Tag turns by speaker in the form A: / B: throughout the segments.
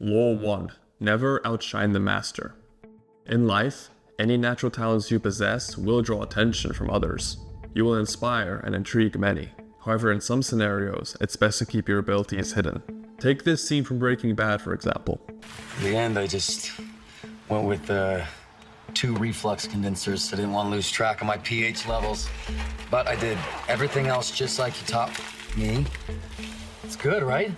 A: Law 1. Never outshine the master. In life, any natural talents you possess will draw attention from others. You will inspire and intrigue many. However, in some scenarios, it's best to keep your abilities hidden. Take this scene from Breaking Bad, for example.
B: In the end, I just went with 2 reflux condensers. I didn't want to lose track of my pH levels. But I did everything else just like you taught me. It's good, right?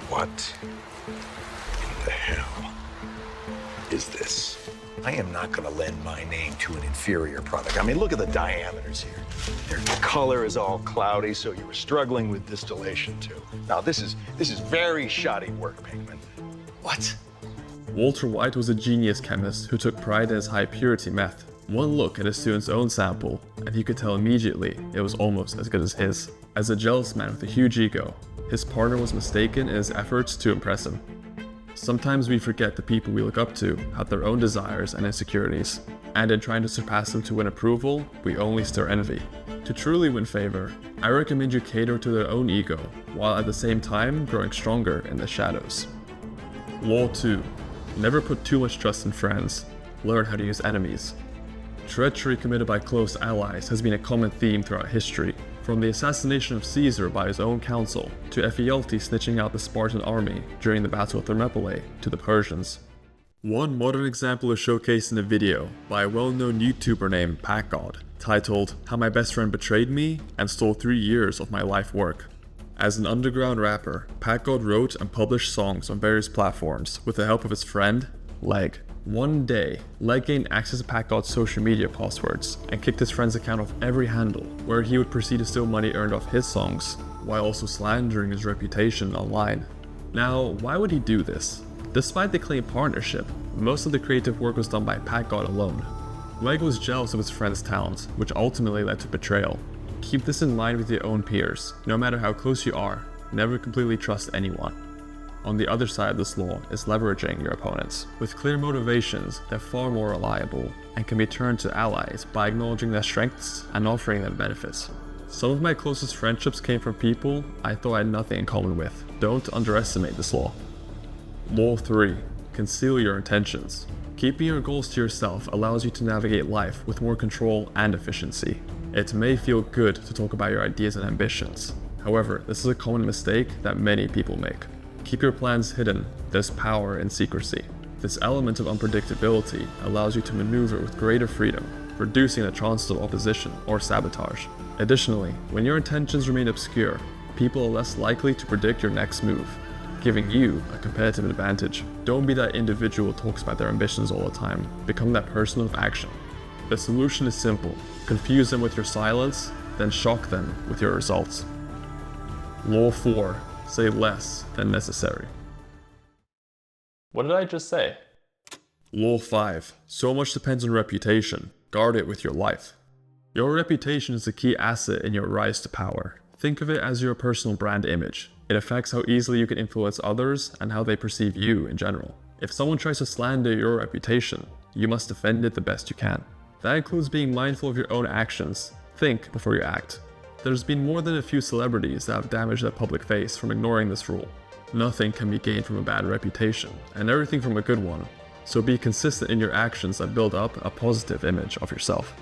C: What in the hell is this? I am not going to lend my name to an inferior product. I mean, look at the diameters here. Their color is all cloudy, so you were struggling with distillation too. Now, this is very shoddy work, Pinkman. What?
A: Walter White was a genius chemist who took pride in his high purity meth. One look at a student's own sample, and he could tell immediately it was almost as good as his. As a jealous man with a huge ego, his partner was mistaken in his efforts to impress him. Sometimes we forget the people we look up to have their own desires and insecurities, and in trying to surpass them to win approval, we only stir envy. To truly win favor, I recommend you cater to their own ego, while at the same time growing stronger in the shadows. Law 2. Never put too much trust in friends. Learn how to use enemies. Treachery committed by close allies has been a common theme throughout history, from the assassination of Caesar by his own council, to Ephialtes snitching out the Spartan army during the Battle of Thermopylae to the Persians. One modern example is showcased in a video by a well-known YouTuber named PackGod, titled "How My Best Friend Betrayed Me and Stole 3 Years of My Life Work." As an underground rapper, PackGod wrote and published songs on various platforms with the help of his friend, Leg. One day, Leg gained access to PackGod's social media passwords and kicked his friend's account off every handle, where he would proceed to steal money earned off his songs, while also slandering his reputation online. Now, why would he do this? Despite the claimed partnership, most of the creative work was done by PackGod alone. Leg was jealous of his friend's talent, which ultimately led to betrayal. Keep this in mind with your own peers. No matter how close you are, never completely trust anyone. On the other side of this law is leveraging your opponents. With clear motivations, they're far more reliable and can be turned to allies by acknowledging their strengths and offering them benefits. Some of my closest friendships came from people I thought I had nothing in common with. Don't underestimate this law. Law 3. Conceal your intentions. Keeping your goals to yourself allows you to navigate life with more control and efficiency. It may feel good to talk about your ideas and ambitions. However, this is a common mistake that many people make. Keep your plans hidden. There's power in secrecy. This element of unpredictability allows you to maneuver with greater freedom, reducing the chances of opposition or sabotage. Additionally, when your intentions remain obscure, people are less likely to predict your next move, giving you a competitive advantage. Don't be that individual who talks about their ambitions all the time. Become that person of action. The solution is simple. Confuse them with your silence, then shock them with your results. Law 4. Say less than necessary. What did I just say? Law 5. So much depends on reputation. Guard it with your life. Your reputation is a key asset in your rise to power. Think of it as your personal brand image. It affects how easily you can influence others and how they perceive you in general. If someone tries to slander your reputation, you must defend it the best you can. That includes being mindful of your own actions. Think before you act. There's been more than a few celebrities that have damaged their public face from ignoring this rule. Nothing can be gained from a bad reputation, and everything from a good one. So be consistent in your actions that build up a positive image of yourself.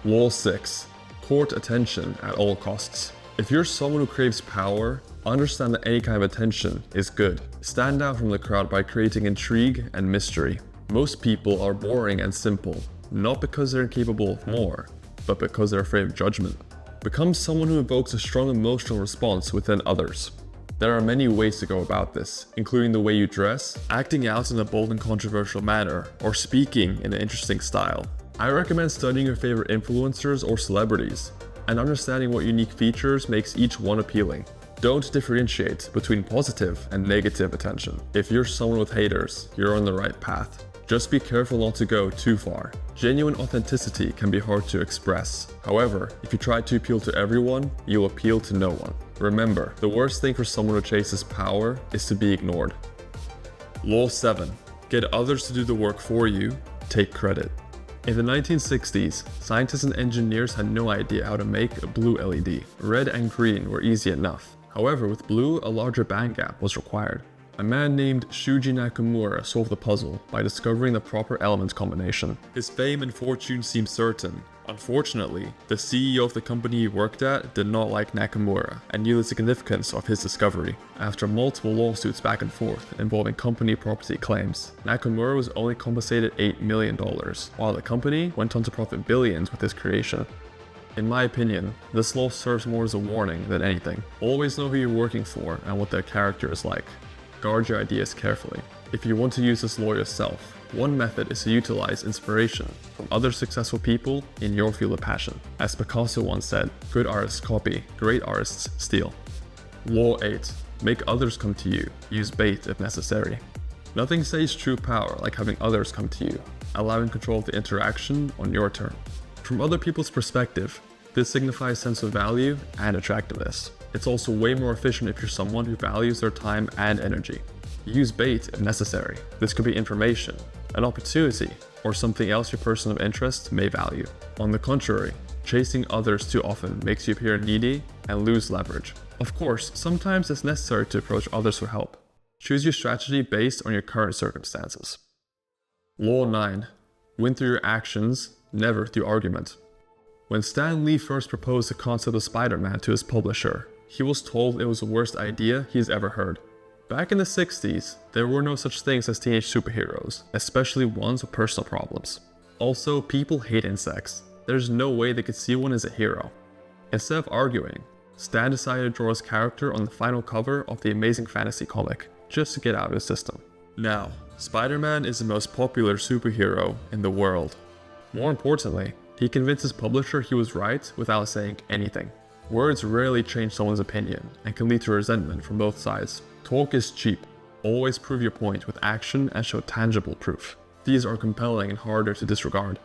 A: Law 6. Court attention at all costs. If you're someone who craves power, understand that any kind of attention is good. Stand out from the crowd by creating intrigue and mystery. Most people are boring and simple, not because they're incapable of more, but because they're afraid of judgment. Become someone who evokes a strong emotional response within others. There are many ways to go about this, including the way you dress, acting out in a bold and controversial manner, or speaking in an interesting style. I recommend studying your favorite influencers or celebrities, and understanding what unique features makes each one appealing. Don't differentiate between positive and negative attention. If you're someone with haters, you're on the right path. Just be careful not to go too far. Genuine authenticity can be hard to express. However, if you try to appeal to everyone, you'll appeal to no one. Remember, the worst thing for someone who chases power is to be ignored. Law 7. Get others to do the work for you. Take credit. In the 1960s, scientists and engineers had no idea how to make a blue LED. Red and green were easy enough. However, with blue, a larger band gap was required. A man named Shuji Nakamura solved the puzzle by discovering the proper element combination. His fame and fortune seemed certain. Unfortunately, the CEO of the company he worked at did not like Nakamura and knew the significance of his discovery. After multiple lawsuits back and forth involving company property claims, Nakamura was only compensated $8 million, while the company went on to profit billions with his creation. In my opinion, this law serves more as a warning than anything. Always know who you're working for and what their character is like. Guard your ideas carefully. If you want to use this law yourself, one method is to utilize inspiration from other successful people in your field of passion. As Picasso once said, good artists copy, great artists steal. Law 8. Make others come to you. Use bait if necessary. Nothing says true power like having others come to you, allowing control of the interaction on your term. From other people's perspective, this signifies sense of value and attractiveness. It's also way more efficient if you're someone who values their time and energy. Use bait if necessary. This could be information, an opportunity, or something else your person of interest may value. On the contrary, chasing others too often makes you appear needy and lose leverage. Of course, sometimes it's necessary to approach others for help. Choose your strategy based on your current circumstances. Law 9. Win through your actions, never through argument. When Stan Lee first proposed the concept of Spider-Man to his publisher, he was told it was the worst idea he's ever heard. Back in the 60s, there were no such things as teenage superheroes, especially ones with personal problems. Also, people hate insects. There's no way they could see one as a hero. Instead of arguing, Stan decided to draw his character on the final cover of the Amazing Fantasy comic, just to get out of his system. Now, Spider-Man is the most popular superhero in the world. More importantly, he convinced his publisher he was right without saying anything. Words rarely change someone's opinion and can lead to resentment from both sides. Talk is cheap. Always prove your point with action and show tangible proof. These are compelling and harder to disregard.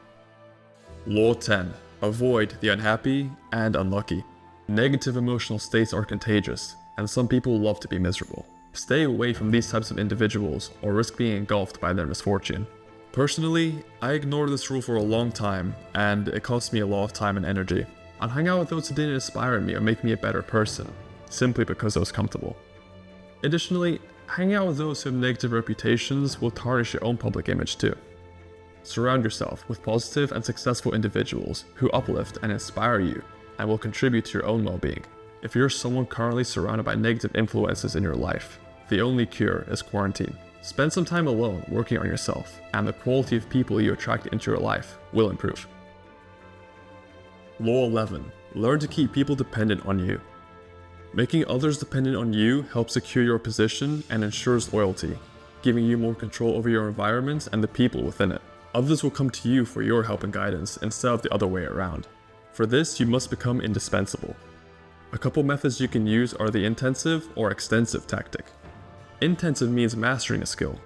A: Law 10. Avoid the unhappy and unlucky. Negative emotional states are contagious, and some people love to be miserable. Stay away from these types of individuals or risk being engulfed by their misfortune. Personally, I ignored this rule for a long time, and it cost me a lot of time and energy. I'd hang out with those who didn't inspire me or make me a better person, simply because I was comfortable. Additionally, hanging out with those who have negative reputations will tarnish your own public image too. Surround yourself with positive and successful individuals who uplift and inspire you and will contribute to your own well-being. If you're someone currently surrounded by negative influences in your life, the only cure is quarantine. Spend some time alone working on yourself, and the quality of people you attract into your life will improve. Law 11. Learn to keep people dependent on you. Making others dependent on you helps secure your position and ensures loyalty, giving you more control over your environment and the people within it. Others will come to you for your help and guidance instead of the other way around. For this, you must become indispensable. A couple methods you can use are the intensive or extensive tactic. Intensive means mastering a skill.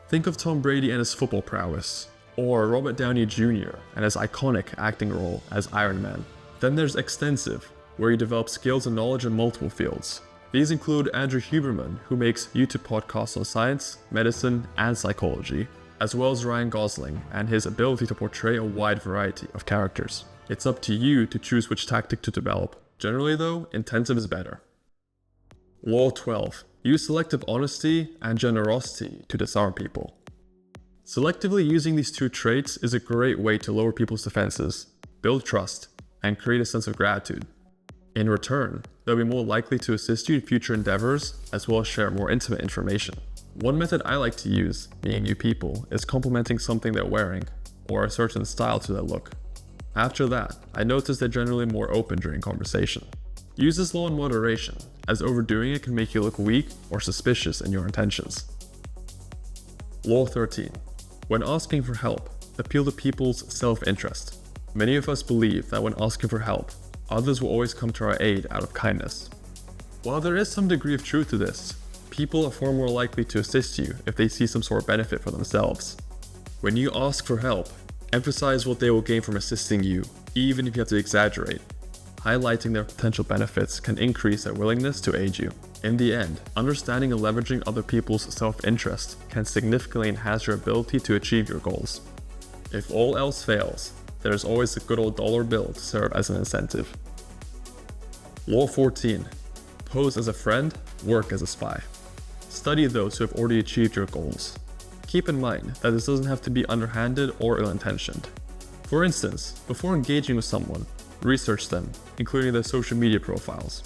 A: Think of Tom Brady and his football prowess, or Robert Downey Jr. and his iconic acting role as Iron Man. Then there's extensive, where you develop skills and knowledge in multiple fields. These include Andrew Huberman, who makes YouTube podcasts on science, medicine, and psychology, as well as Ryan Gosling and his ability to portray a wide variety of characters. It's up to you to choose which tactic to develop. Generally though, intensive is better. Law 12. Use selective honesty and generosity to disarm people. Selectively using these two traits is a great way to lower people's defenses, build trust, and create a sense of gratitude. In return, they'll be more likely to assist you in future endeavors, as well as share more intimate information. One method I like to use, meeting new people, is complimenting something they're wearing, or a certain style to their look. After that, I notice they're generally more open during conversation. Use this law in moderation, as overdoing it can make you look weak or suspicious in your intentions. Law 13. When asking for help, appeal to people's self-interest. Many of us believe that when asking for help, others will always come to our aid out of kindness. While there is some degree of truth to this, people are far more likely to assist you if they see some sort of benefit for themselves. When you ask for help, emphasize what they will gain from assisting you, even if you have to exaggerate. Highlighting their potential benefits can increase their willingness to aid you. In the end, understanding and leveraging other people's self-interest can significantly enhance your ability to achieve your goals. If all else fails, there's always a good old dollar bill to serve as an incentive. Law 14. Pose as a friend, work as a spy. Study those who have already achieved your goals. Keep in mind that this doesn't have to be underhanded or ill-intentioned. For instance, before engaging with someone, research them, including their social media profiles.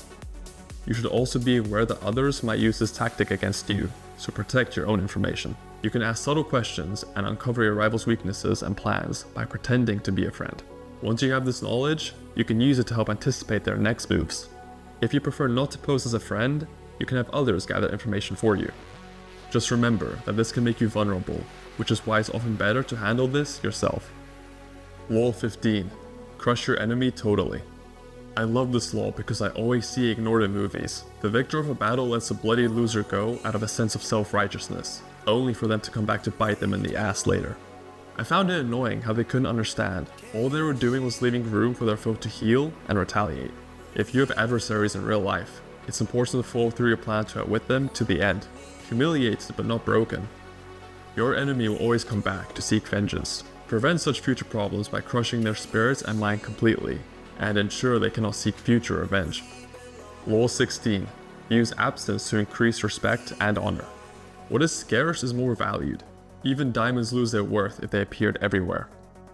A: You should also be aware that others might use this tactic against you, so protect your own information. You can ask subtle questions and uncover your rival's weaknesses and plans by pretending to be a friend. Once you have this knowledge, you can use it to help anticipate their next moves. If you prefer not to pose as a friend, you can have others gather information for you. Just remember that this can make you vulnerable, which is why it's often better to handle this yourself. Law 15. Crush your enemy totally. I love this law because I always see it ignored in movies. The victor of a battle lets the bloody loser go out of a sense of self-righteousness, only for them to come back to bite them in the ass later. I found it annoying how they couldn't understand. All they were doing was leaving room for their foe to heal and retaliate. If you have adversaries in real life, it's important to follow through your plan to outwit them to the end. Humiliated but not broken. Your enemy will always come back to seek vengeance. Prevent such future problems by crushing their spirits and mind completely, and ensure they cannot seek future revenge. Law 16. Use absence to increase respect and honor. What is scarce is more valued. Even diamonds lose their worth if they appeared everywhere.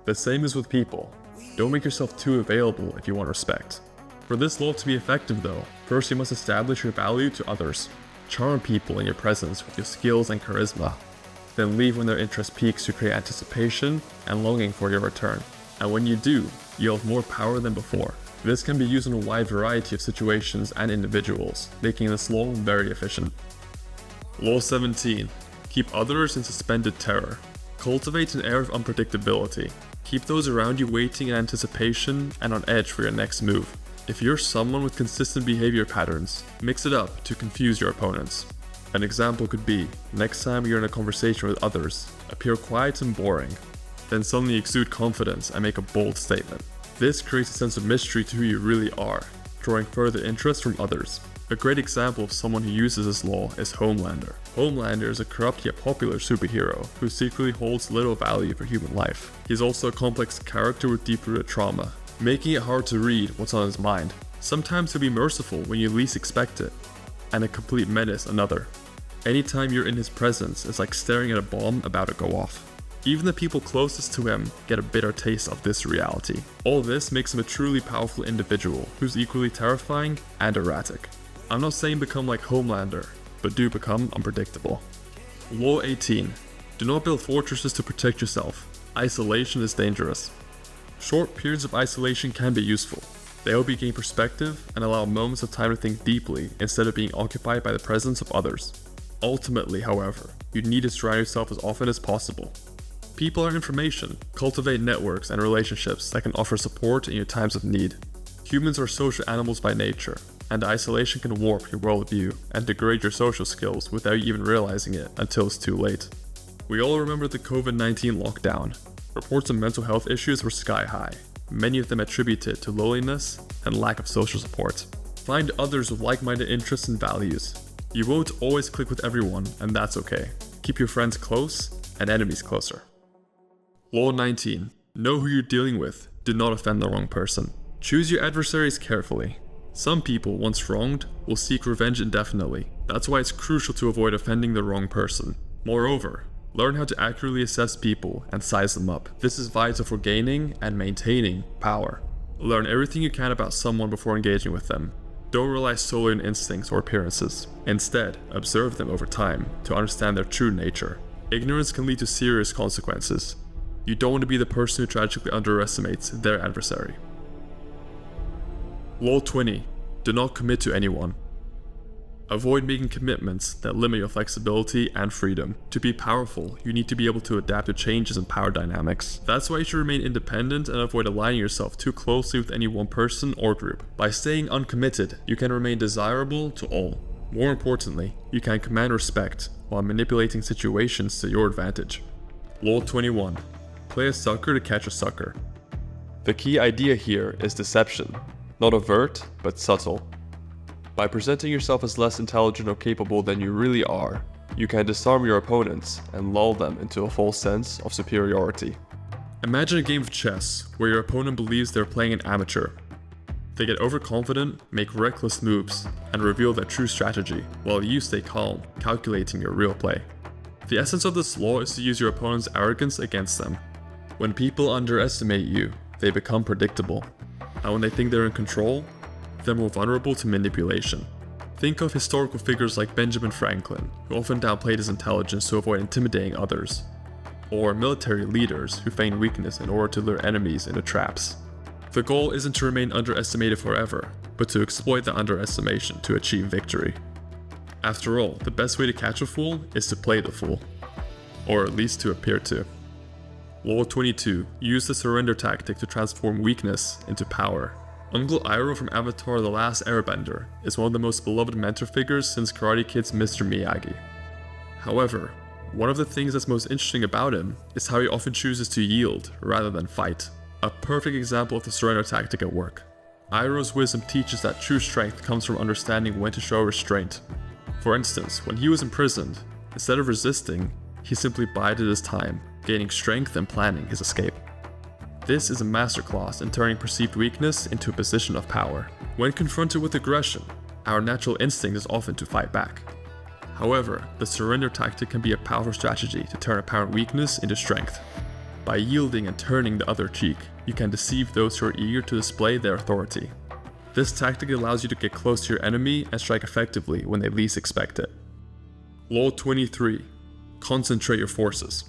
A: The same is with people. Don't make yourself too available if you want respect. For this law to be effective though, first you must establish your value to others. Charm people in your presence with your skills and charisma. Then leave when their interest peaks to create anticipation and longing for your return. And when you do, you'll have more power than before. This can be used in a wide variety of situations and individuals, making this law very efficient. Law 17. Keep others in suspended terror. Cultivate an air of unpredictability. Keep those around you waiting in anticipation and on edge for your next move. If you're someone with consistent behavior patterns, mix it up to confuse your opponents. An example could be, next time you're in a conversation with others, appear quiet and boring, then suddenly exude confidence and make a bold statement. This creates a sense of mystery to who you really are, drawing further interest from others. A great example of someone who uses this law is Homelander. Homelander is a corrupt yet popular superhero who secretly holds little value for human life. He's also a complex character with deep-rooted trauma, making it hard to read what's on his mind. Sometimes he'll be merciful when you least expect it, and a complete menace another. Anytime you're in his presence, it's like staring at a bomb about to go off. Even the people closest to him get a bitter taste of this reality. All this makes him a truly powerful individual who's equally terrifying and erratic. I'm not saying become like Homelander, but do become unpredictable. Law 18. Do not build fortresses to protect yourself. Isolation is dangerous. Short periods of isolation can be useful. They help you gain perspective and allow moments of time to think deeply instead of being occupied by the presence of others. Ultimately, however, you need to surround yourself as often as possible. People are information. Cultivate networks and relationships that can offer support in your times of need. Humans are social animals by nature, and isolation can warp your worldview and degrade your social skills without you even realizing it until it's too late. We all remember the COVID-19 lockdown. Reports of mental health issues were sky high, many of them attributed to loneliness and lack of social support. Find others with like-minded interests and values. You won't always click with everyone, and that's okay. Keep your friends close and enemies closer. Law 19. Know who you're dealing with. Do not offend the wrong person. Choose your adversaries carefully. Some people, once wronged, will seek revenge indefinitely. That's why it's crucial to avoid offending the wrong person. Moreover, learn how to accurately assess people and size them up. This is vital for gaining and maintaining power. Learn everything you can about someone before engaging with them. Don't rely solely on instincts or appearances. Instead, observe them over time to understand their true nature. Ignorance can lead to serious consequences. You don't want to be the person who tragically underestimates their adversary. Law 20. Do not commit to anyone. Avoid making commitments that limit your flexibility and freedom. To be powerful, you need to be able to adapt to changes in power dynamics. That's why you should remain independent and avoid aligning yourself too closely with any one person or group. By staying uncommitted, you can remain desirable to all. More importantly, you can command respect while manipulating situations to your advantage. Law 21. Play a sucker to catch a sucker. The key idea here is deception. Not overt, but subtle. By presenting yourself as less intelligent or capable than you really are, you can disarm your opponents and lull them into a false sense of superiority. Imagine a game of chess where your opponent believes they're playing an amateur. They get overconfident, make reckless moves, and reveal their true strategy, while you stay calm, calculating your real play. The essence of this law is to use your opponent's arrogance against them. When people underestimate you, they become predictable, and when they think they're in control, they're more vulnerable to manipulation. Think of historical figures like Benjamin Franklin, who often downplayed his intelligence to avoid intimidating others, or military leaders who feign weakness in order to lure enemies into traps. The goal isn't to remain underestimated forever, but to exploit the underestimation to achieve victory. After all, the best way to catch a fool is to play the fool, or at least to appear to. Law 22. Use the surrender tactic to transform weakness into power. Uncle Iroh from Avatar: The Last Airbender is one of the most beloved mentor figures since Karate Kid's Mr. Miyagi. However, one of the things that's most interesting about him is how he often chooses to yield rather than fight. A perfect example of the surrender tactic at work. Iroh's wisdom teaches that true strength comes from understanding when to show restraint. For instance, when he was imprisoned, instead of resisting, he simply bided his time, gaining strength and planning his escape. This is a masterclass in turning perceived weakness into a position of power. When confronted with aggression, our natural instinct is often to fight back. However, the surrender tactic can be a powerful strategy to turn apparent weakness into strength. By yielding and turning the other cheek, you can deceive those who are eager to display their authority. This tactic allows you to get close to your enemy and strike effectively when they least expect it. Law 23. Concentrate your forces.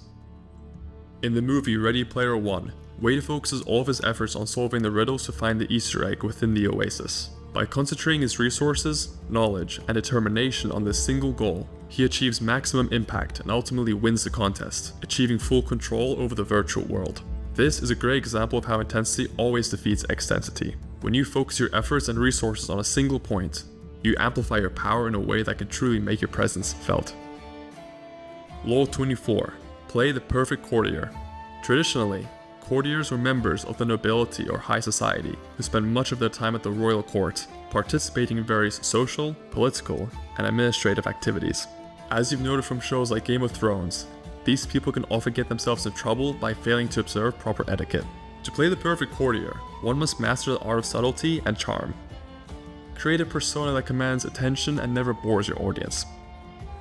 A: In the movie Ready Player One, Wade focuses all of his efforts on solving the riddles to find the Easter egg within the oasis. By concentrating his resources, knowledge, and determination on this single goal, he achieves maximum impact and ultimately wins the contest, achieving full control over the virtual world. This is a great example of how intensity always defeats extensity. When you focus your efforts and resources on a single point, you amplify your power in a way that can truly make your presence felt. Law 24. Play the perfect courtier. Traditionally, courtiers were members of the nobility or high society who spent much of their time at the royal court, participating in various social, political, and administrative activities. As you've noted from shows like Game of Thrones, these people can often get themselves in trouble by failing to observe proper etiquette. To play the perfect courtier, one must master the art of subtlety and charm. Create a persona that commands attention and never bores your audience.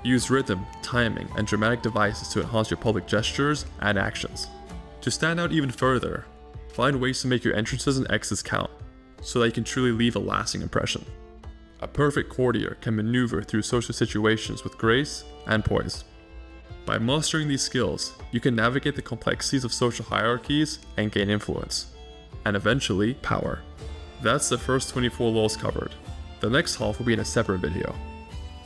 A: Use rhythm, timing, and dramatic devices to enhance your public gestures and actions. To stand out even further, find ways to make your entrances and exits count, so that you can truly leave a lasting impression. A perfect courtier can maneuver through social situations with grace and poise. By mastering these skills, you can navigate the complexities of social hierarchies and gain influence, and eventually, power. That's the first 24 laws covered. The next half will be in a separate video.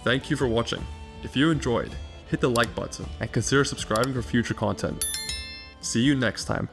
A: Thank you for watching. If you enjoyed, hit the like button and consider subscribing for future content. See you next time.